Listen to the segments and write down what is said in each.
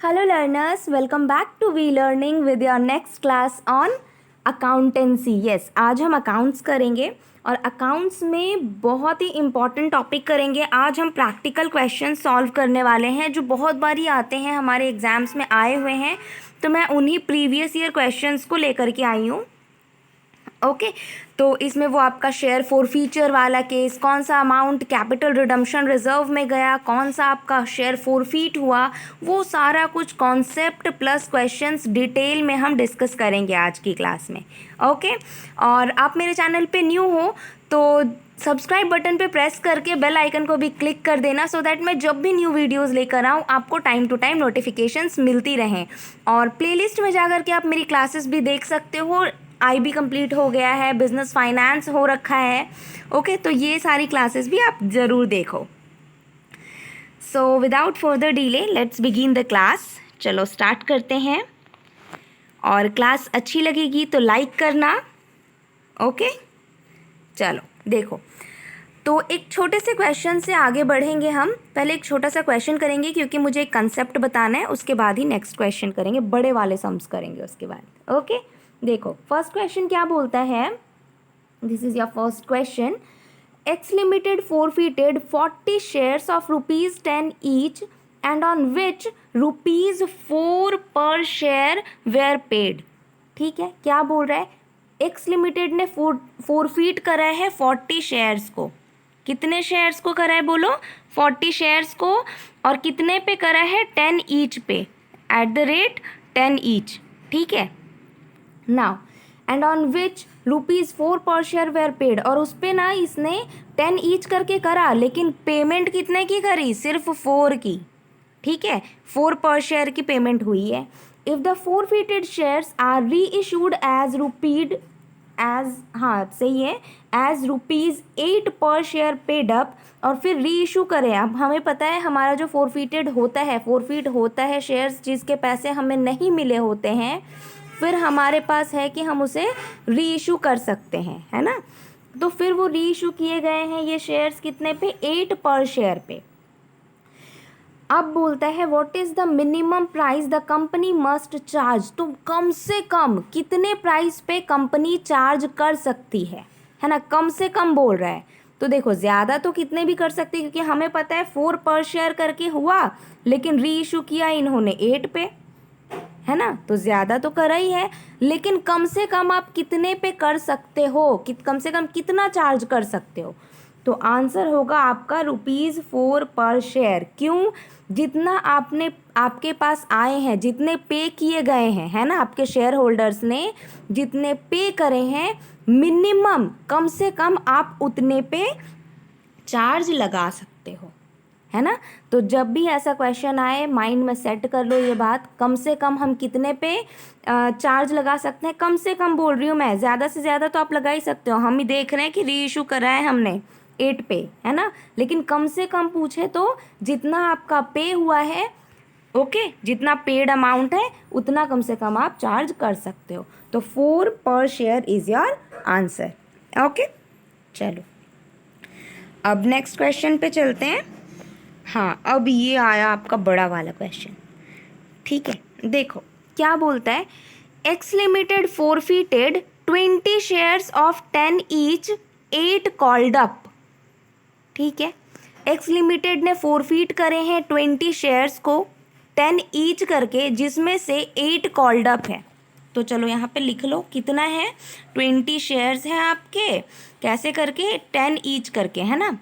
Hello learners, welcome back to We Learning with your next class on accountancy. Yes, आज हम accounts करेंगे और accounts में बहुत ही इम्पॉर्टेंट टॉपिक करेंगे। आज हम प्रैक्टिकल क्वेश्चन सॉल्व करने वाले हैं जो बहुत बार ही आते हैं, हमारे एग्ज़ाम्स में आए हुए हैं। तो मैं उन्हीं प्रीवियस ईयर क्वेश्चंस को लेकर के आई हूँ। ओके तो इसमें वो आपका शेयर फॉरफीचर वाला केस, कौन सा अमाउंट कैपिटल रिडम्पशन रिजर्व में गया, कौन सा आपका शेयर फॉरफीट हुआ, वो सारा कुछ कॉन्सेप्ट प्लस क्वेश्चंस डिटेल में हम डिस्कस करेंगे आज की क्लास में। ओके और आप मेरे चैनल पे न्यू हो तो सब्सक्राइब बटन पे प्रेस करके बेल आइकन को भी क्लिक कर देना, सो दैट मैं जब भी न्यू वीडियोस लेकर आऊँ आपको टाइम टू टाइम नोटिफिकेशंस मिलती रहें। और प्लेलिस्ट में जाकर के आप मेरी क्लासेस भी देख सकते हो। IB कंप्लीट हो गया है, बिजनेस फाइनेंस हो रखा है। ओके तो ये सारी क्लासेस भी आप ज़रूर देखो। So without further delay let's begin the class. चलो स्टार्ट करते हैं और क्लास अच्छी लगेगी तो लाइक करना। ओके चलो देखो, तो एक छोटे से क्वेश्चन से आगे बढ़ेंगे हम। पहले एक छोटा सा क्वेश्चन करेंगे क्योंकि मुझे एक कंसेप्ट बताना है, उसके बाद ही नेक्स्ट क्वेश्चन करेंगे, बड़े वाले सम्स करेंगे उसके बाद। ओके देखो फर्स्ट क्वेश्चन क्या बोलता है, this is your first question. X limited forfeited 40 shares of ₹10 each and on which ₹4 per share were paid। ठीक है, क्या बोल रहा है, एक्स लिमिटेड ने फोरफीट करा है 40 शेयर्स को। कितने शेयर्स को करा है बोलो, 40 शेयर्स को, और कितने पे करा है, 10 ईच पे, एट द रेट 10 ईच। ठीक है नाउ एंड ऑन विच ₹4 पर शेयर वेयर पेड, और उस पर ना इसने 10 ईच करके करा, लेकिन पेमेंट कितने की करी, सिर्फ 4 की। ठीक है 4 पर शेयर की पेमेंट हुई है। If the forfeited shares are reissued as repaid as, हाँ सही है, एज ₹8 पर शेयर पेड अप, और फिर री इशू करें। अब हमें पता है हमारा जो फोरफीट होता है शेयर्स जिसके पैसे हमें नहीं मिले होते हैं, फिर हमारे पास है कि हम उसे री इशू कर सकते हैं, है ना। तो फिर वो री इशू किए गए हैं ये शेयर्स कितने पे, 8 पर शेयर पे। अब बोलता है what is the minimum price the company must charge, तो कम से कम कितने प्राइस पे कंपनी चार्ज कर सकती है ना, कम से कम बोल रहा है। तो देखो ज़्यादा तो कितने भी कर सकती है, क्योंकि हमें पता है 4 पर शेयर करके हुआ, लेकिन री इशू किया इन्होंने 8 पे, है ना, तो ज़्यादा तो करा ही है, लेकिन कम से कम आप कितने पे कर सकते हो, कम से कम कितना चार्ज कर सकते हो। तो आंसर होगा आपका ₹4 पर शेयर। क्यों, जितना आपके पास आए हैं, जितने पे किए गए हैं, है ना, आपके शेयर होल्डर्स ने जितने पे करे हैं, मिनिमम कम से कम आप उतने पे चार्ज लगा सकते हो, है ना। तो जब भी ऐसा क्वेश्चन आए माइंड में सेट कर लो ये बात, कम से कम हम कितने पे चार्ज लगा सकते हैं। कम से कम बोल रही हूँ मैं, ज़्यादा से ज़्यादा तो आप लगा ही सकते हो। हम ही देख रहे हैं कि री इशू करा है हमने 8 पे, है ना, लेकिन कम से कम पूछे तो जितना आपका पे हुआ है, ओके, जितना पेड अमाउंट है उतना कम से कम आप चार्ज कर सकते हो। तो 4 पर share is your answer. Okay चलो अब नेक्स्ट क्वेश्चन पे चलते हैं। हाँ अब ये आया आपका बड़ा वाला क्वेश्चन। ठीक है देखो क्या बोलता है, x limited forfeited 20 shares of 10 each 8 called up. ठीक है, एक्स लिमिटेड ने फोरफीट करे हैं 20 शेयर्स को 10 ईच करके, जिसमें से 8 कॉल्ड अप है। तो चलो यहाँ पे लिख लो कितना है, 20 शेयर्स हैं आपके, कैसे करके, 10 ईच करके, है ना,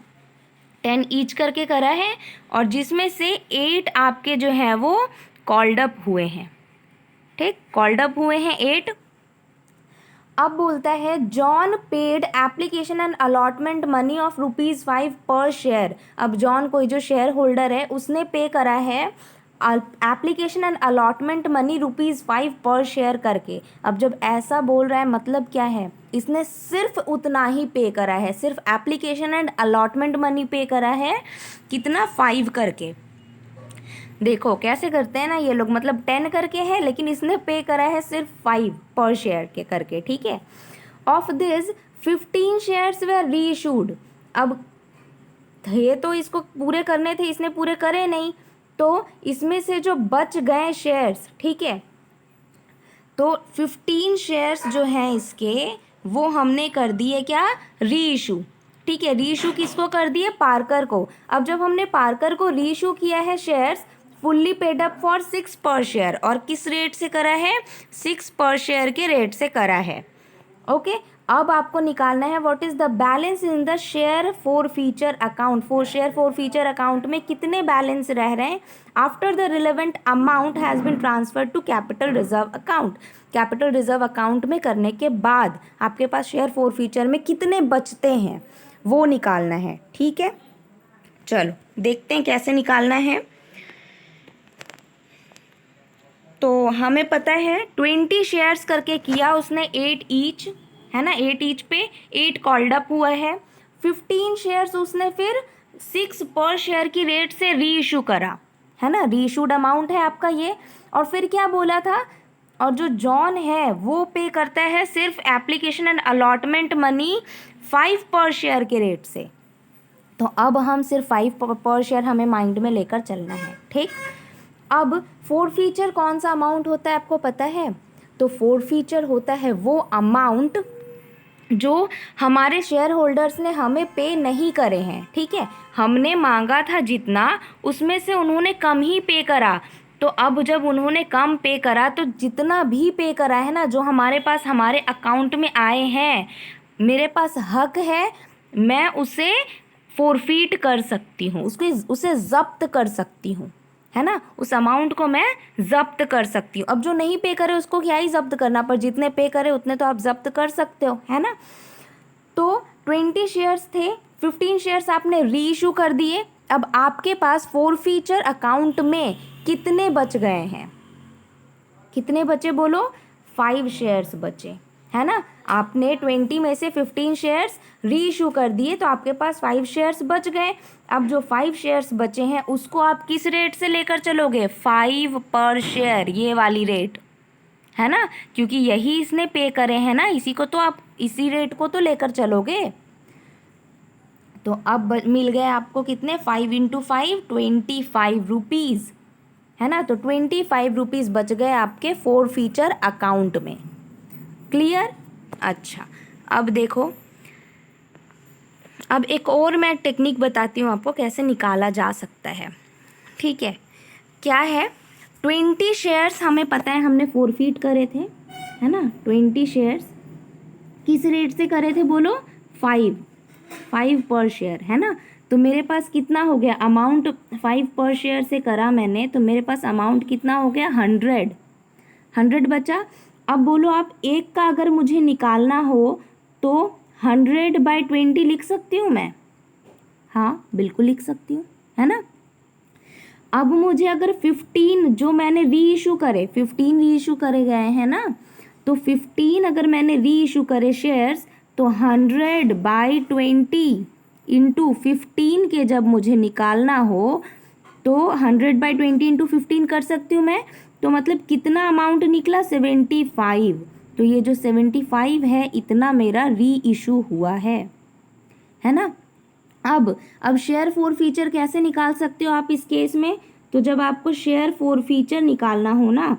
10 ईच करके करा है, और जिसमें से 8 आपके जो है वो कॉल्ड अप हुए हैं। ठीक, कॉल्ड अप हुए हैं 8। अब बोलता है John paid application and allotment money of ₹5 पर शेयर। अब जॉन कोई जो शेयर होल्डर है उसने पे करा है एप्लीकेशन एंड अलॉटमेंट मनी ₹5 पर शेयर करके। अब जब ऐसा बोल रहा है मतलब क्या है, इसने सिर्फ उतना ही पे करा है, सिर्फ एप्लीकेशन एंड अलॉटमेंट मनी पे करा है, कितना, 5 करके। देखो कैसे करते हैं ना ये लोग, मतलब 10 करके है लेकिन इसने पे करा है सिर्फ 5 पर शेयर के करके। ठीक है, ऑफ दिस 15 शेयर्स वेर री इशूड। अब थे तो इसको पूरे करने थे, इसने पूरे करे नहीं, तो इसमें से जो बच गए शेयर्स, ठीक है, तो 15 शेयर्स जो हैं इसके, वो हमने कर दिए क्या, री इशू। ठीक है, री इशू किसको कर दिए, पार्कर को। अब जब हमने पार्कर को री इशू किया है shares, fully paid up for 6 पर शेयर, और किस रेट से करा है, 6 पर शेयर के रेट से करा है। ओके, अब आपको निकालना है what is the balance in the share forfeiture account. Share forfeiture account में कितने बैलेंस रह रहे हैं after the relevant amount has been transferred to capital reserve account. Capital reserve account में करने के बाद आपके पास शेयर फॉर फीचर में कितने बचते हैं वो निकालना है। ठीक है, चलो देखते हैं कैसे निकालना है। तो हमें पता है 20 शेयर्स करके किया उसने, 8 ईच, है ना, 8 ईच पे 8 कॉल्ड अप हुआ है। 15 शेयर्स उसने फिर 6 पर शेयर की रेट से री इशू करा, है ना, री इशूड अमाउंट है आपका ये। और फिर क्या बोला था, और जो जॉन है वो पे करता है सिर्फ एप्लीकेशन एंड अलॉटमेंट मनी 5 पर शेयर के रेट से। तो अब हम सिर्फ 5 पर शेयर हमें माइंड में लेकर चलना है। ठीक, अब फोरफीचर कौन सा अमाउंट होता है आपको पता है, तो फोरफीचर होता है वो अमाउंट जो हमारे शेयर होल्डर्स ने हमें पे नहीं करे हैं। ठीक है, हमने मांगा था जितना, उसमें से उन्होंने कम ही पे करा। तो अब जब उन्होंने कम पे करा, तो जितना भी पे करा है ना, जो हमारे पास हमारे अकाउंट में आए हैं, मेरे पास हक है, मैं उसे फोरफीट कर सकती हूँ, उसे ज़ब्त कर सकती हूँ, है ना, उस अमाउंट को मैं ज़ब्त कर सकती हूँ। अब जो नहीं पे करे उसको क्या ही ज़ब्त करना, पर जितने पे करे उतने तो आप ज़ब्त कर सकते हो, है ना। तो 20 शेयर्स थे, 15 शेयर्स आपने री इशू कर दिए। अब आपके पास फोरफीचर अकाउंट में कितने बच गए हैं, कितने बचे बोलो, 5 शेयर्स बचे, है ना। आपने 20 में से 15 शेयर्स री इशू कर दिए, तो आपके पास 5 शेयर्स बच गए। अब जो 5 शेयर्स बचे हैं उसको आप किस रेट से लेकर चलोगे, 5 पर शेयर, ये वाली रेट, है ना, क्योंकि यही इसने पे करे हैं ना, इसी को तो आप, इसी रेट को तो लेकर चलोगे। तो अब मिल गए आपको कितने, 5 × 5 25 रुपीज़, है ना। तो 25 रुपीज़ बच गए आपके फोरफीचर अकाउंट में। क्लियर। अच्छा, अब देखो, अब एक और मैं टेक्निक बताती हूँ आपको कैसे निकाला जा सकता है। ठीक है, क्या है, 20 शेयर्स हमें पता है हमने फोरफीट करे थे, है ना। 20 शेयर्स किस रेट से करे थे बोलो, 5 पर शेयर, है ना। तो मेरे पास कितना हो गया अमाउंट, 5 पर शेयर से करा मैंने, तो मेरे पास अमाउंट कितना हो गया, 100 बचा। अब बोलो आप एक का अगर मुझे निकालना हो तो 100/20 लिख सकती हूँ मैं, हाँ बिल्कुल लिख सकती हूँ, है ना। अब मुझे अगर 15 जो मैंने री इशू करे, 15 री इशू करे गए हैं ना, तो 15 अगर मैंने री इशू करे शेयर्स, तो 100/20 इंटू 15 के जब मुझे निकालना हो, तो 100/20 इंटू 15 कर सकती हूँ मैं। तो मतलब कितना अमाउंट निकला, 75। तो ये जो 75 है, इतना मेरा री इशू हुआ है ना। अब शेयर फोरफीचर कैसे निकाल सकते हो आप इस केस में, तो जब आपको शेयर फोरफीचर निकालना हो ना,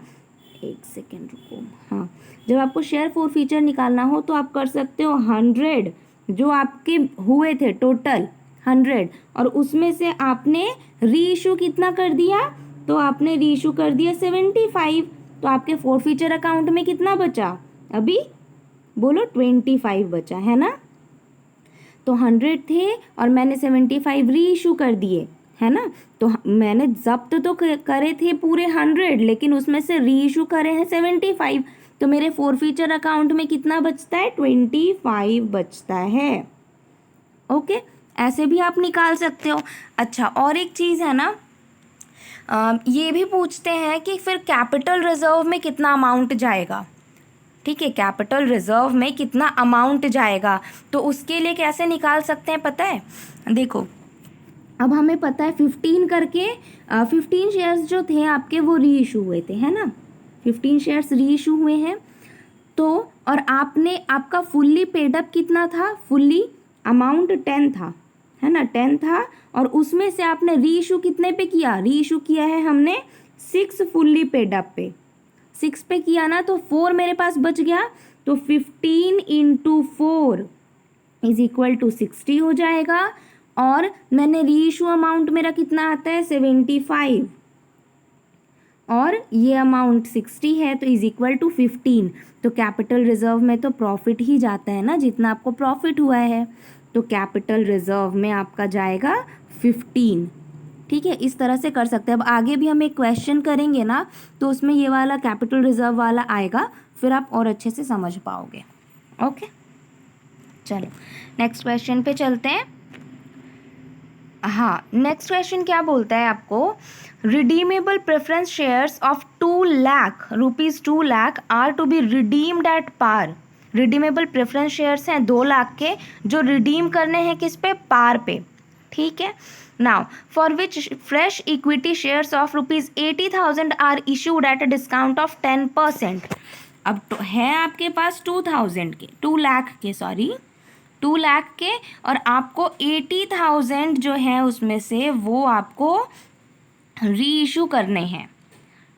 एक सेकेंड रुको, हाँ, जब आपको शेयर फोरफीचर निकालना हो तो आप कर सकते हो 100 जो आपके हुए थे टोटल 100, और उसमें से आपने री इशू कितना कर दिया, तो आपने री इशू कर दिया 75। तो आपके फोरफीचर अकाउंट में कितना बचा, अभी बोलो 25 बचा, है ना। तो 100 थे और मैंने 75 री इशू कर दिए, है ना। तो मैंने जब्त तो करे थे पूरे 100, लेकिन उसमें से री इशू करे हैं 75। तो मेरे फोरफीचर अकाउंट में कितना बचता है, 25 बचता है। ओके, ऐसे भी आप निकाल सकते हो। अच्छा, और एक चीज़ है ना, ये भी पूछते हैं कि फिर कैपिटल रिजर्व में कितना अमाउंट जाएगा। ठीक है, कैपिटल रिजर्व में कितना अमाउंट जाएगा, तो उसके लिए कैसे निकाल सकते हैं पता है, देखो, अब हमें पता है 15 करके 15 शेयर्स जो थे आपके वो री इशू हुए थे, है ना, 15 शेयर्स री इशू हुए हैं। तो और आपका फुल्ली पेड अप कितना था, फुल्ली अमाउंट 10 था, है ना, 10 था, और उसमें से आपने री इशू कितने पे किया, री इशू किया है हमने 6 फुल्ली पेड अप पे, 6 पे किया ना, तो 4 मेरे पास बच गया, तो 15 इंटू 4 इज इक्वल टू 60 हो जाएगा, और मैंने री इशू अमाउंट मेरा कितना आता है 75, और ये अमाउंट 60 है, तो इज इक्वल टू 15। तो कैपिटल रिजर्व में तो प्रॉफिट ही जाता है ना, जितना आपको प्रॉफिट हुआ है, तो कैपिटल रिजर्व में आपका जाएगा 15। ठीक है, इस तरह से कर सकते हैं। अब आगे भी हम एक क्वेश्चन करेंगे ना, तो उसमें ये वाला कैपिटल रिजर्व वाला आएगा, फिर आप और अच्छे से समझ पाओगे। ओके, चलो नेक्स्ट क्वेश्चन पे चलते हैं। हाँ, नेक्स्ट क्वेश्चन क्या बोलता है आपको, redeemable preference shares of 2 lakh rupees 2 lakh are to be redeemed at par. Redeemable preference shares हैं 2 लाख के, जो रिडीम करने हैं किस पे, पार पे। ठीक है, now for which fresh equity shares of rupees 80,000 are issued at a discount of 10%। अब तो है आपके पास 2,000 के, 2 लाख के, सॉरी 2 लाख के, और आपको 80,000 जो है उसमें से वो आपको री इशू करने हैं।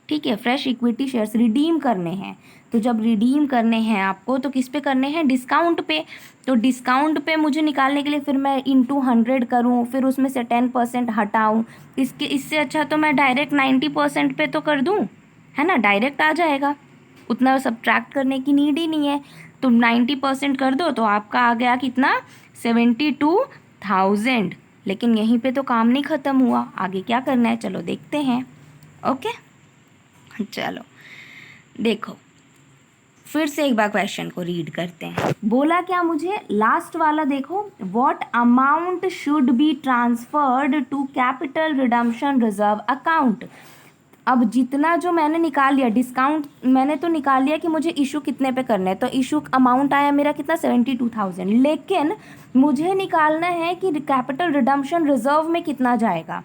ठीक है, फ्रेश इक्विटी शेयर्स रिडीम करने हैं, तो जब रिडीम करने हैं आपको तो किस पे करने हैं, डिस्काउंट पे। तो डिस्काउंट पे मुझे निकालने के लिए फिर मैं इंटू 100 करूँ, फिर उसमें से 10% हटाऊँ, इससे अच्छा तो मैं डायरेक्ट 90% पे तो कर दूँ, है ना, डायरेक्ट आ जाएगा, उतना सब्ट्रैक्ट करने की नीड ही नहीं है। तो 90% कर दो, तो आपका आ गया कितना, 72,000। लेकिन यहीं पे तो काम नहीं ख़त्म हुआ, आगे क्या करना है, चलो देखते हैं। ओके, चलो देखो, फिर से एक बार क्वेश्चन को रीड करते हैं। बोला क्या मुझे, लास्ट वाला देखो, what amount should be transferred to capital redemption reserve account. अब जितना जो मैंने निकाल लिया डिस्काउंट, मैंने तो निकाल लिया कि मुझे इशू कितने पे करना है, तो इशू अमाउंट आया मेरा कितना 72,000, लेकिन मुझे निकालना है कि कैपिटल रिडम्पशन रिजर्व में कितना जाएगा।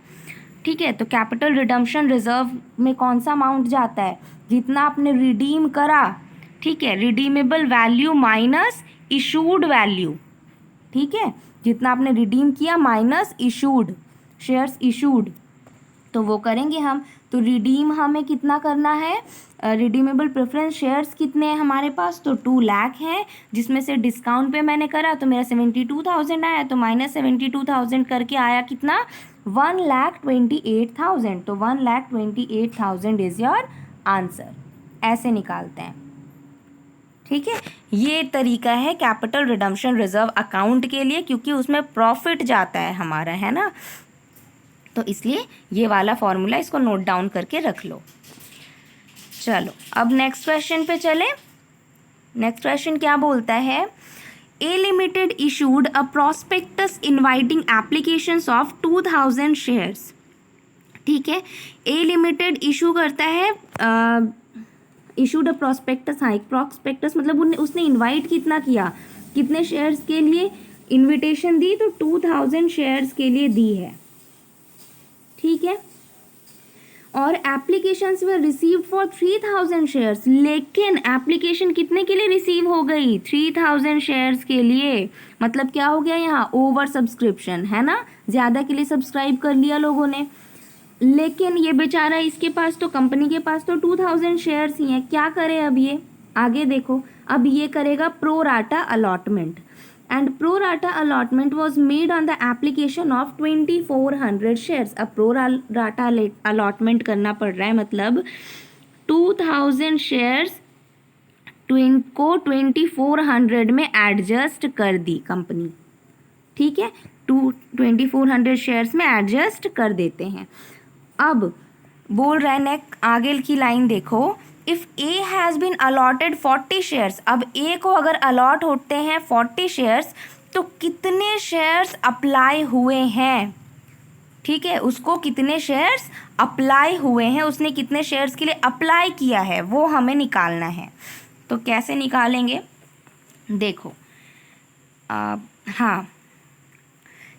ठीक है, तो कैपिटल रिडम्पशन रिजर्व में कौन सा अमाउंट जाता है, जितना आपने रिडीम करा। ठीक है, redeemable value minus issued value. ठीक है, जितना आपने रिडीम किया माइनस इशूड, शेयर्स इशूड, तो वो करेंगे हम। तो रिडीम हमें कितना करना है, रिडीमेबल प्रेफरेंस शेयर्स कितने हैं हमारे पास, तो 2 लाख हैं, जिसमें से डिस्काउंट पे मैंने करा तो मेरा 72,000 आया, तो माइनस 72,000 करके आया कितना, 1,28,000। तो 1,28,000 इज योर आंसर, ऐसे निकालते हैं। ठीक है, ये तरीका है कैपिटल रिडम्पशन रिजर्व अकाउंट के लिए, क्योंकि उसमें प्रॉफिट जाता है हमारा, है ना, तो इसलिए ये वाला फॉर्मूला इसको नोट डाउन करके रख लो। चलो अब नेक्स्ट क्वेश्चन पे चले। नेक्स्ट क्वेश्चन क्या बोलता है, A limited issued a prospectus inviting applications of 2,000 shares. ठीक है, ए लिमिटेड इशू करता है, इशूड अ प्रोस्पेक्टस, हाँ एक प्रोस्पेक्टस मतलब उसने इनवाइट कितना किया, कितने शेयर्स के लिए इनविटेशन दी, तो 2,000 शेयर्स के लिए दी है। ठीक है, और applications were received for 3,000 shares, लेकिन एप्लीकेशन कितने के लिए रिसीव हो गई, 3,000 शेयर्स के लिए। मतलब क्या हो गया यहाँ, ओवर सब्सक्रिप्शन, है ना, ज़्यादा के लिए सब्सक्राइब कर लिया लोगों ने। लेकिन ये बेचारा, इसके पास तो, कंपनी के पास तो 2,000 शेयर्स ही हैं, क्या करे अब ये, आगे देखो, अब ये करेगा pro rata allotment, and pro rata allotment was made on the application of 2,400 shares। अब pro rata allotment करना पड़ रहा है, मतलब 2,000 शेयर्स को 2,400 में एडजस्ट कर दी कंपनी। ठीक है, 2,400 शेयर्स में एडजस्ट कर देते हैं। अब बोल रहा है आगे की लाइन देखो, if A has been allotted 40 shares. अब ए को अगर अलॉट होते हैं 40 शेयर्स, तो कितने शेयर्स अप्लाई हुए हैं। ठीक है, उसको कितने शेयर्स अप्लाई हुए हैं, उसने कितने शेयर्स के लिए अप्लाई किया है, वो हमें निकालना है। तो कैसे निकालेंगे, देखो हाँ,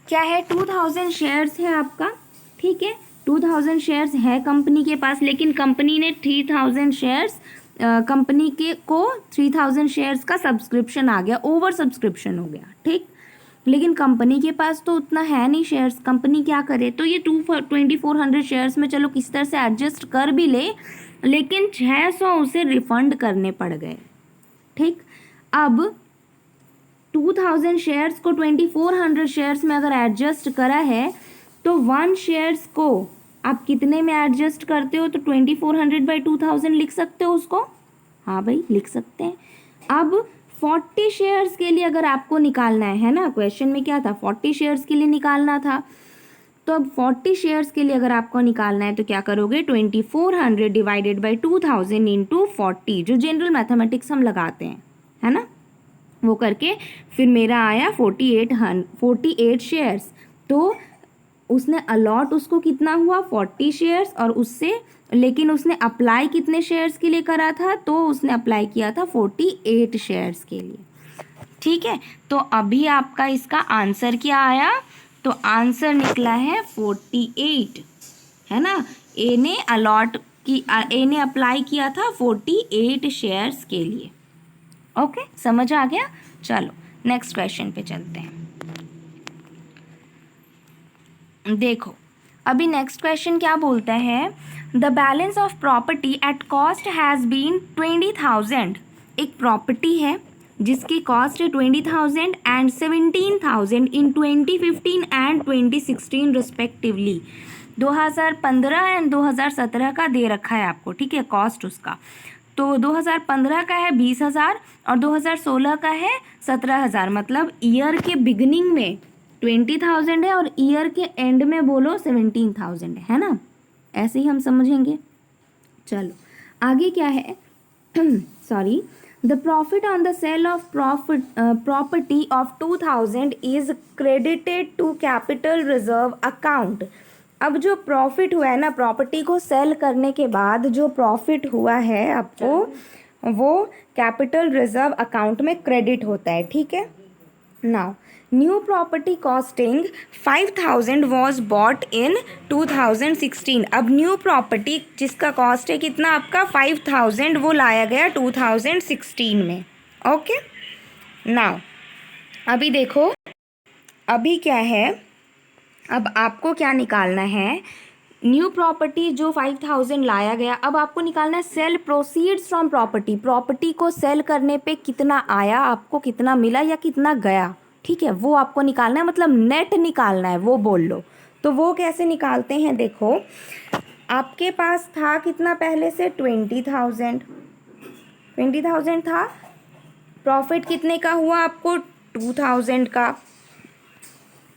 क्या है, 2,000 शेयर्स है आपका। ठीक है, 2,000 शेयर्स है कंपनी के पास, लेकिन कंपनी ने 3,000 शेयर्स, कंपनी के को 3,000 शेयर्स का सब्सक्रिप्शन आ गया, ओवर सब्सक्रिप्शन हो गया। ठीक, लेकिन कंपनी के पास तो उतना है नहीं शेयर्स, कंपनी क्या करे, तो ये 2400 शेयर्स में चलो किस तरह से एडजस्ट कर भी ले, लेकिन 600 उसे रिफंड करने पड़ गए। ठीक, अब 2000 शेयर्स को 2400 शेयर्स में अगर एडजस्ट करा है तो 1 शेयर्स को आप कितने में एडजस्ट करते हो, तो 2400/2000 लिख सकते हो उसको। हाँ भाई लिख सकते हैं। अब 40 शेयर्स के लिए अगर आपको निकालना है ना, क्वेश्चन में क्या था, 40 शेयर्स के लिए निकालना था, तो अब 40 शेयर्स के लिए अगर आपको निकालना है तो क्या करोगे, 2400 डिवाइडेड बाई 2000 इंटू 40, जो जनरल मैथमेटिक्स हम लगाते हैं, है ना, वो करके फिर मेरा आया 48 शेयर्स। तो उसने अलॉट उसको कितना हुआ, 40 शेयर्स, और उससे लेकिन उसने अप्लाई कितने शेयर्स के लिए करा था, तो उसने अप्लाई किया था 48 शेयर्स के लिए। ठीक है, तो अभी आपका इसका आंसर क्या आया, तो आंसर निकला है 48, है ना। ए ने ए ने अप्लाई किया था 48 शेयर्स के लिए। ओके, समझ आ गया। चलो नेक्स्ट क्वेश्चन पे चलते हैं। देखो अभी नेक्स्ट क्वेश्चन क्या बोलता है, the balance of property at cost has been 20,000। एक प्रॉपर्टी है जिसकी कॉस्ट है 20,000 and 17,000 in 2015 and 2016 respectively. 2015 and 2017 का दे रखा है आपको, ठीक है, कॉस्ट उसका। तो 2015 का है 20,000 और 2016 का है 17,000, मतलब ईयर के बिगिनिंग में 20,000 है और ईयर के एंड में बोलो 17,000 है ना, ऐसे ही हम समझेंगे। चलो आगे क्या है, sorry, the profit on the sale of property of 2,000 is credited to capital reserve account. अब जो प्रॉफिट हुआ है ना, प्रॉपर्टी को सेल करने के बाद जो प्रॉफिट हुआ है आपको, वो कैपिटल रिजर्व अकाउंट में क्रेडिट होता है, ठीक है। Now new property costing 5,000 was bought in 2016। अब न्यू प्रॉपर्टी जिसका कॉस्ट है कितना आपका 5,000, वो लाया गया 2016 में। ओके, नाउ अभी देखो अभी क्या है, अब आपको क्या निकालना है, न्यू प्रॉपर्टी जो 5,000 लाया गया, अब आपको निकालना है sale proceeds from property. Property को सेल करने पे कितना आया, आपको कितना मिला या कितना गया, ठीक है, वो आपको निकालना है, मतलब नेट निकालना है, वो बोल लो। तो वो कैसे निकालते हैं, देखो आपके पास था कितना पहले से 20,000 था, प्रॉफिट कितने का हुआ आपको 2,000 का,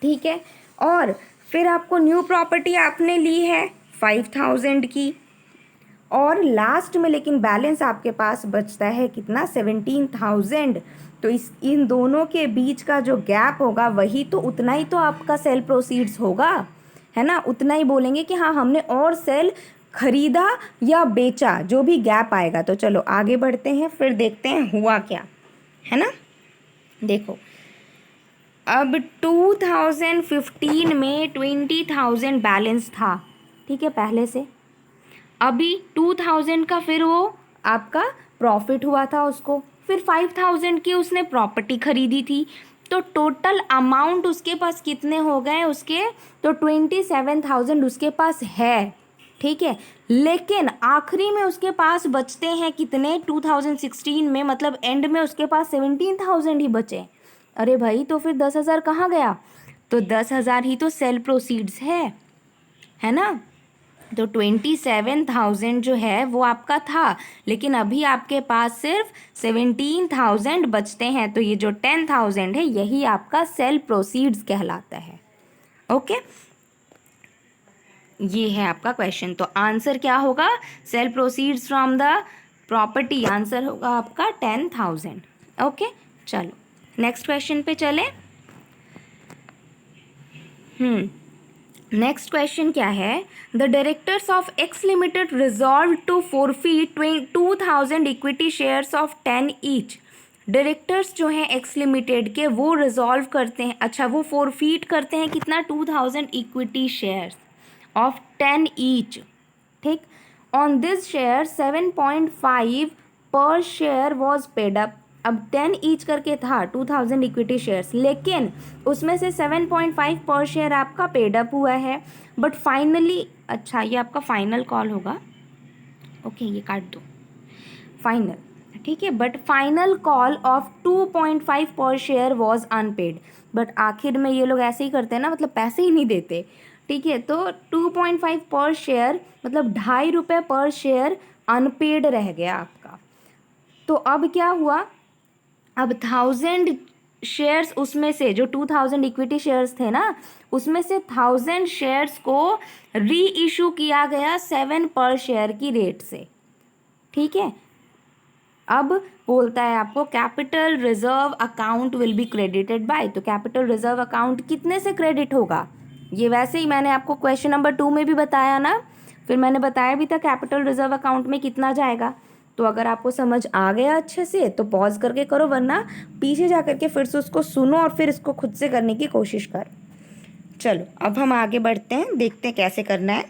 ठीक है, और फिर आपको न्यू प्रॉपर्टी आपने ली है 5,000 की, और लास्ट में लेकिन बैलेंस आपके पास बचता है कितना 17,000। तो इन दोनों के बीच का जो गैप होगा वही तो, उतना ही तो आपका सेल प्रोसीड्स होगा, है ना, उतना ही बोलेंगे कि हाँ हमने और सेल खरीदा या बेचा, जो भी गैप आएगा। तो चलो आगे बढ़ते हैं, फिर देखते हैं हुआ क्या, है ना। देखो अब 2015 में 20,000 बैलेंस था, ठीक है, पहले से। अभी 2,000 का फिर वो आपका प्रॉफिट हुआ था उसको, फिर 5,000 की उसने प्रॉपर्टी खरीदी थी, तो टोटल अमाउंट उसके पास कितने हो गए उसके, तो 27,000 उसके पास है, ठीक है। लेकिन आखिरी में उसके पास बचते हैं कितने 2016 में, मतलब एंड में उसके पास 17,000 ही बचे। अरे भाई तो फिर 10,000 कहाँ गया, तो 10,000 ही तो सेल प्रोसीड्स है ना। तो 27,000 जो है वो आपका था, लेकिन अभी आपके पास सिर्फ 17,000 बचते हैं, तो ये जो 10,000 है यही आपका सेल प्रोसीड्स कहलाता है। ओके, ये है आपका क्वेश्चन। तो आंसर क्या होगा, sale proceeds from the property, answer होगा आपका 10,000। ओके, चलो नेक्स्ट क्वेश्चन पे चले। नेक्स्ट क्वेश्चन क्या है, the directors of X limited resolve to forfeit 2,000 equity shares of 10 each. Directors जो हैं एक्स लिमिटेड के, वो रिजॉल्व करते हैं, अच्छा वो फॉरफीट करते हैं कितना 2,000 इक्विटी शेयर्स ऑफ 10 ईच, ठीक। ऑन दिस शेयर 7.5 पर शेयर वॉज पेड अप। अब 10 ईच करके था 2000 इक्विटी शेयर्स, लेकिन उसमें से 7.5 पर शेयर आपका पेड अप हुआ है। बट फाइनली, अच्छा ये आपका फाइनल कॉल होगा, ओके ये काट दो, फाइनल, ठीक है। बट फाइनल कॉल ऑफ 2.5 पर शेयर वॉज अनपेड। बट आखिर में ये लोग ऐसे ही करते हैं ना, मतलब पैसे ही नहीं देते, ठीक है। तो 2.5 पर शेयर मतलब ₹2.5 पर शेयर अनपेड रह गया आपका। तो अब क्या हुआ, अब 1000 शेयर्स उसमें से, जो 2000 इक्विटी शेयर्स थे ना, उसमें से 1000 शेयर्स को री इशू किया गया 7 पर शेयर की रेट से, ठीक है। अब बोलता है आपको capital reserve account will be credited bye, तो कैपिटल रिजर्व अकाउंट कितने से क्रेडिट होगा, ये वैसे ही मैंने आपको क्वेश्चन नंबर 2 में भी बताया ना, फिर मैंने बताया भी था कैपिटल रिजर्व अकाउंट में कितना जाएगा। तो अगर आपको समझ आ गया अच्छे से तो पॉज करके करो, वरना पीछे जा करके फिर से उसको सुनो और फिर इसको खुद से करने की कोशिश कर। चलो अब हम आगे बढ़ते हैं, देखते हैं कैसे करना है।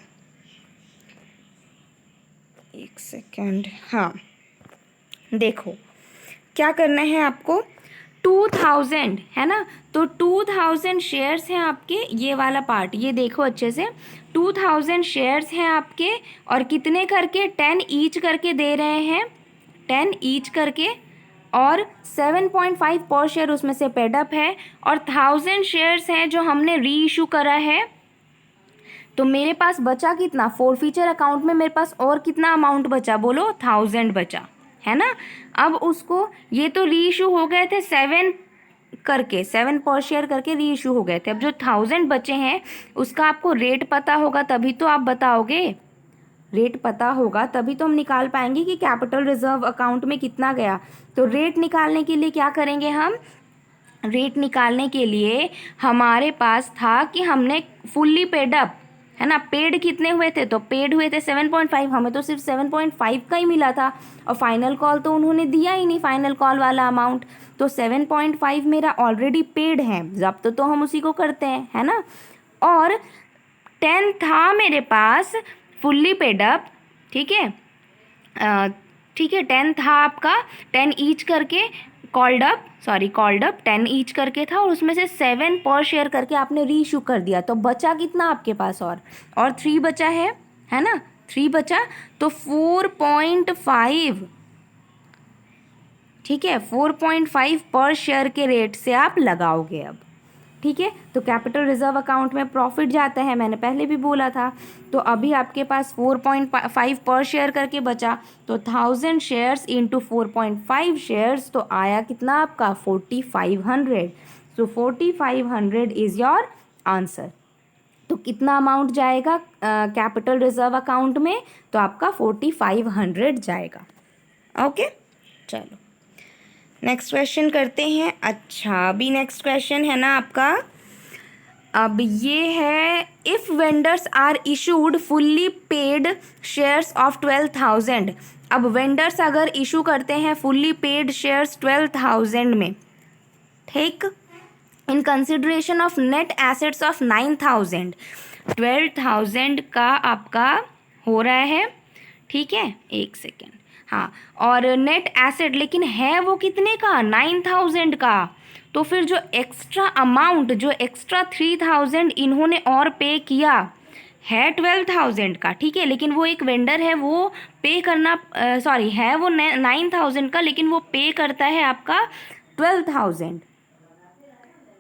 एक सेकेंड, हाँ देखो क्या करना है आपको, 2000 है ना, तो 2000 शेयर्स हैं आपके, ये वाला पार्ट ये देखो अच्छे से, 2000 शेयर्स हैं आपके, और कितने करके 10 ईच करके दे रहे हैं, 10 ईच करके, और 7.5 पर शेयर उसमें से पेड अप है, और 1000 शेयर्स हैं जो हमने री इशू करा है। तो मेरे पास बचा कितना, फॉरफीचर अकाउंट में मेरे पास और कितना अमाउंट बचा, बोलो 1000 बचा, है ना। अब उसको, ये तो री इशू हो गए थे 7 करके, 7 पर शेयर करके री इशू हो गए थे। अब जो 1000 बचे हैं उसका आपको रेट पता होगा तभी तो आप बताओगे, रेट पता होगा तभी तो हम निकाल पाएंगे कि कैपिटल रिजर्व अकाउंट में कितना गया। तो रेट निकालने के लिए क्या करेंगे हम, रेट निकालने के लिए हमारे पास था कि हमने फुल्ली पेड अप, है ना, पेड कितने हुए थे, तो पेड हुए थे 7.5, हमें तो सिर्फ 7.5 का ही मिला था, और फाइनल कॉल तो उन्होंने दिया ही नहीं, फाइनल कॉल वाला अमाउंट। तो 7.5 मेरा ऑलरेडी पेड है, जब्त तो हम उसी को करते हैं, है ना। और 10 था मेरे पास फुल्ली पेड अप, ठीक है, ठीक है 10 था आपका, 10 ईच करके कॉल्ड अप, 10 ईच करके था, और उसमें से 7 पर शेयर करके आपने री इशू कर दिया। तो बचा कितना आपके पास, और 3 बचा है ना, 3 बचा, तो 4.5, ठीक है, 4.5 पर शेयर के रेट से आप लगाओगे अब, ठीक है। तो कैपिटल रिजर्व अकाउंट में प्रॉफिट जाता है, मैंने पहले भी बोला था। तो अभी आपके पास 4.5 पर शेयर करके बचा, तो 1000 शेयर्स इंटू 4.5 शेयर्स, तो आया कितना आपका 4500। सो 4500 इज़ योर आंसर। तो कितना अमाउंट जाएगा कैपिटल रिजर्व अकाउंट में, तो आपका 4500 जाएगा। ओके चलो नेक्स्ट क्वेश्चन करते हैं। अच्छा अभी नेक्स्ट क्वेश्चन है ना आपका, अब ये है, if vendors are issued fully paid shares of 12,000। अब वेंडर्स अगर इशू करते हैं फुल्ली पेड शेयर्स 12,000 में, ठीक, in consideration of net assets of 9,000, 12,000 का आपका हो रहा है, ठीक है, एक सेकेंड, हाँ, और नेट एसेट लेकिन है वो कितने का, 9,000 का। तो फिर जो एक्स्ट्रा अमाउंट, जो एक्स्ट्रा 3,000 इन्होंने और पे किया है 12,000 का, ठीक है, लेकिन वो एक वेंडर है, वो पे करना, सॉरी है वो 9,000 का, लेकिन वो पे करता है आपका 12,000,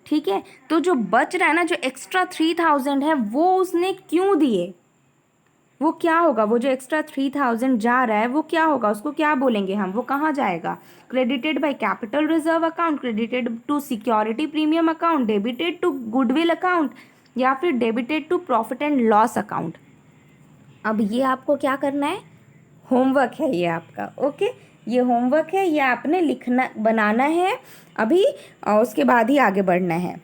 ठीक है। तो जो बच रहा है ना, जो एक्स्ट्रा 3,000 है, वो उसने क्यों दिए, वो क्या होगा, वो जो एक्स्ट्रा 3,000 जा रहा है वो क्या होगा, उसको क्या बोलेंगे हम, वो कहाँ जाएगा, credited by capital reserve account, credited to security premium account, debited to goodwill account, या फिर debited to profit and loss account. अब ये आपको क्या करना है, होमवर्क है ये आपका, ओके, ये होमवर्क है, ये आपने लिखना बनाना है अभी, और उसके बाद ही आगे बढ़ना है,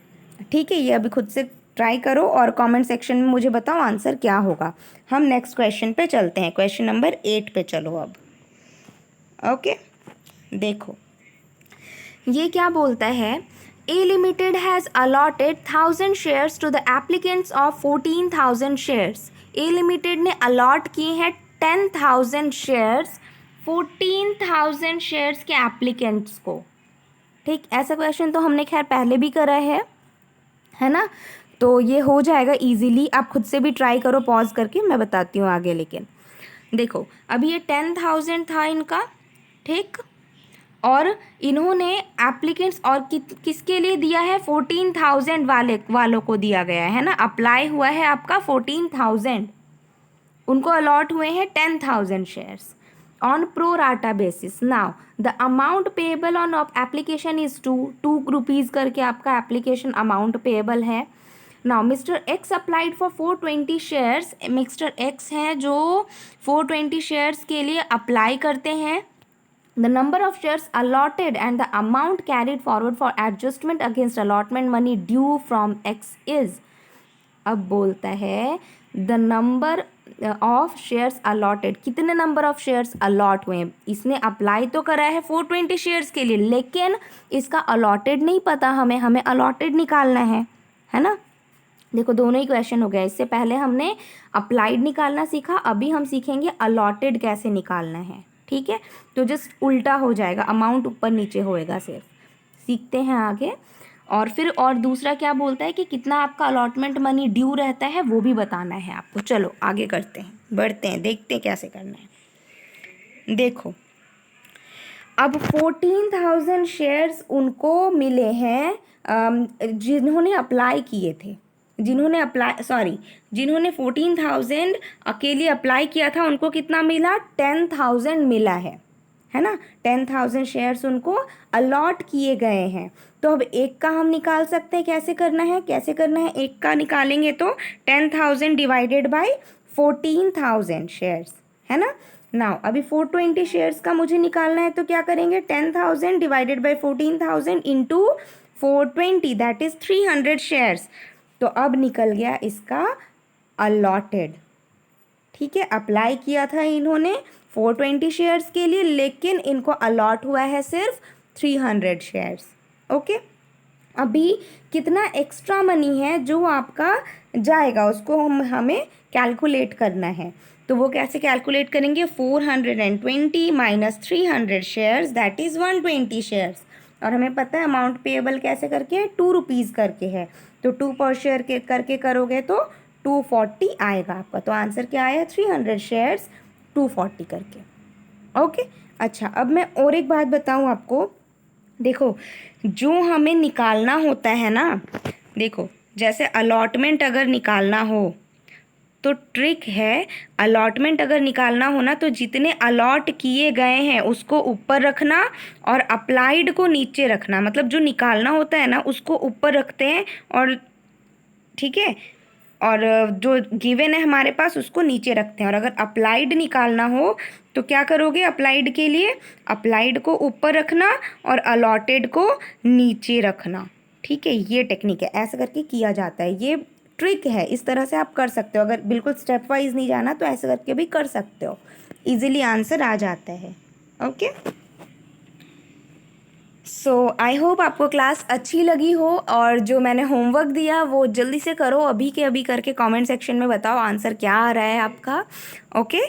ठीक है। ये अभी खुद से ट्राई करो और कमेंट सेक्शन में मुझे बताओ आंसर क्या होगा। हम नेक्स्ट क्वेश्चन पे चलते हैं, क्वेश्चन नंबर 8 पे चलो अब, ओके। देखो ये क्या बोलता है, A limited has allotted 1000 shares to the applicants of 14,000 shares. A limited ने अलॉट किए हैं 10,000 शेयर्स 14,000 शेयर्स के एप्लीकेंट्स को, ठीक, ऐसा क्वेश्चन तो हमने खैर पहले भी करा है ना। तो ये हो जाएगा इजीली, आप खुद से भी ट्राई करो पॉज करके, मैं बताती हूँ आगे। लेकिन देखो अभी ये 10,000 था इनका, ठीक, और इन्होंने एप्लीकेंट्स और किसके लिए दिया है, 14,000 वालों को दिया गया है ना। अप्लाई हुआ है आपका 14,000, उनको अलॉट हुए हैं 10,000 shares on pro rata basis. Now the amount payable on application is 2 rupees करके आपका एप्लीकेशन अमाउंट पेएबल है। Now mister x applied for 420 shares, mister x हैं जो 420 शेयर्स के लिए अप्लाई करते हैं। The number of shares allotted and the amount carried forward for adjustment against allotment money due from X is, अब बोलता है the number of shares allotted, कितने number of shares allot हुए हैं। इसने अप्लाई तो करा है 420 शेयर्स के लिए, लेकिन इसका allotted नहीं पता हमें allotted निकालना है ना। देखो दोनों ही क्वेश्चन हो गया, इससे पहले हमने अप्लाइड निकालना सीखा, अभी हम सीखेंगे allotted कैसे निकालना है, ठीक है। तो जस्ट उल्टा हो जाएगा, अमाउंट ऊपर नीचे होएगा, सिर्फ सीखते हैं आगे। और फिर और दूसरा क्या बोलता है कि कितना आपका अलॉटमेंट मनी ड्यू रहता है, वो भी बताना है आपको। चलो आगे करते हैं, बढ़ते हैं, देखते हैं कैसे करना है। देखो अब 14,000 शेयर्स उनको मिले हैं जिन्होंने अप्लाई किए थे, जिन्होंने 14,000 अकेले अप्लाई किया था, उनको कितना मिला, 10,000 मिला है ना। 10,000 शेयर्स उनको अलॉट किए गए हैं। तो अब एक का हम निकाल सकते हैं, कैसे करना है एक का निकालेंगे तो 10,000 डिवाइडेड बाय 14,000 शेयर्स, है ना। नाउ अभी 420 शेयर्स का मुझे निकालना है, तो क्या करेंगे, 10,000 divided by 14,000 into 420, that is 300 shares. तो अब निकल गया इसका अलॉटेड, ठीक है। अप्लाई किया था इन्होंने 420 शेयर्स के लिए, लेकिन इनको अलॉट हुआ है सिर्फ 300 शेयर्स, ओके। अभी कितना एक्स्ट्रा मनी है जो आपका जाएगा, उसको हमें कैलकुलेट करना है। तो वो कैसे कैलकुलेट करेंगे, 420 minus 300 shares, that is 120 shares. और हमें पता है अमाउंट पेएबल कैसे करके, 2 रुपीज़ करके है, तो 2 पर शेयर के करके करोगे तो 240 आएगा आपका। तो आंसर क्या आया, 300 शेयर्स 240 करके, ओके। अच्छा अब मैं और एक बात बताऊं आपको, देखो जो हमें निकालना होता है ना, देखो जैसे अलॉटमेंट अगर निकालना हो तो ट्रिक है, अलॉटमेंट अगर निकालना हो ना, तो जितने अलॉट किए गए हैं उसको ऊपर रखना और अप्लाइड को नीचे रखना। मतलब जो निकालना होता है ना उसको ऊपर रखते हैं, और ठीक है, और जो गिवन है हमारे पास उसको नीचे रखते हैं। और अगर अप्लाइड निकालना हो तो क्या करोगे, अप्लाइड के लिए अप्लाइड को ऊपर रखना और अलॉटेड को नीचे रखना, ठीक है। ये टेक्निक है, ऐसा करके किया जाता है, ये ट्रिक है, इस तरह से आप कर सकते हो। अगर बिल्कुल स्टेप वाइज नहीं जाना तो ऐसे करके भी कर सकते हो, इजीली आंसर आ जाता है, ओके। सो आई होप आपको क्लास अच्छी लगी हो, और जो मैंने होमवर्क दिया वो जल्दी से करो, अभी के अभी करके कमेंट सेक्शन में बताओ आंसर क्या आ रहा है आपका, okay.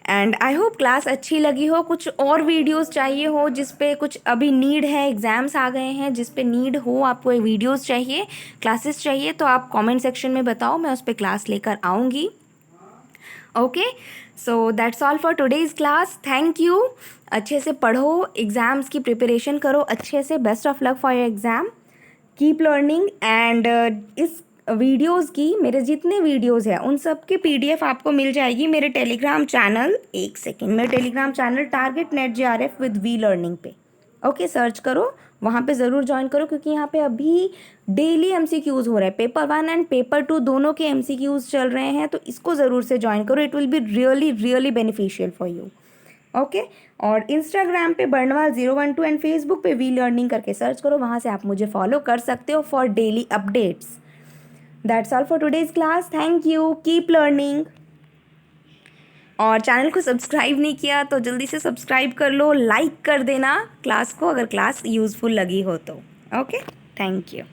And I hope class अच्छी लगी हो। कुछ और वीडियोस चाहिए हो जिस पे कुछ अभी नीड है, एग्ज़ाम्स आ गए हैं जिस पे नीड हो, आपको वीडियोस चाहिए, क्लासेस चाहिए, तो आप कमेंट सेक्शन में बताओ, मैं उस पर क्लास लेकर आऊँगी, okay. So that's all for today's class, thank you. अच्छे से पढ़ो, एग्ज़ाम्स की प्रिपरेशन करो अच्छे से, best of luck for your exam, keep learning. And इस वीडियोस की, मेरे जितने वीडियोस हैं उन सब की PDF आपको मिल जाएगी मेरे टेलीग्राम चैनल, एक सेकेंड, मेरे Telegram channel target net JRF with we learning पे, ओके। सर्च करो, वहाँ पे ज़रूर ज्वाइन करो, क्योंकि यहाँ पे अभी डेली MCQs हो रहे हैं, पेपर 1 एंड पेपर 2 दोनों के MCQs चल रहे हैं, तो इसको ज़रूर से ज्वाइन करो, it will be really beneficial for you, okay. और इंस्टाग्राम पे बर्नवाल 012 एंड फेसबुक पे वी लर्निंग करके सर्च करो, वहाँ से आप मुझे फॉलो कर सकते हो for daily updates. That's all for today's class, thank you, keep learning. और चैनल को सब्सक्राइब नहीं किया तो जल्दी से सब्सक्राइब कर लो, लाइक कर देना क्लास को अगर क्लास यूज़फुल लगी हो तो, ओके। Thank you.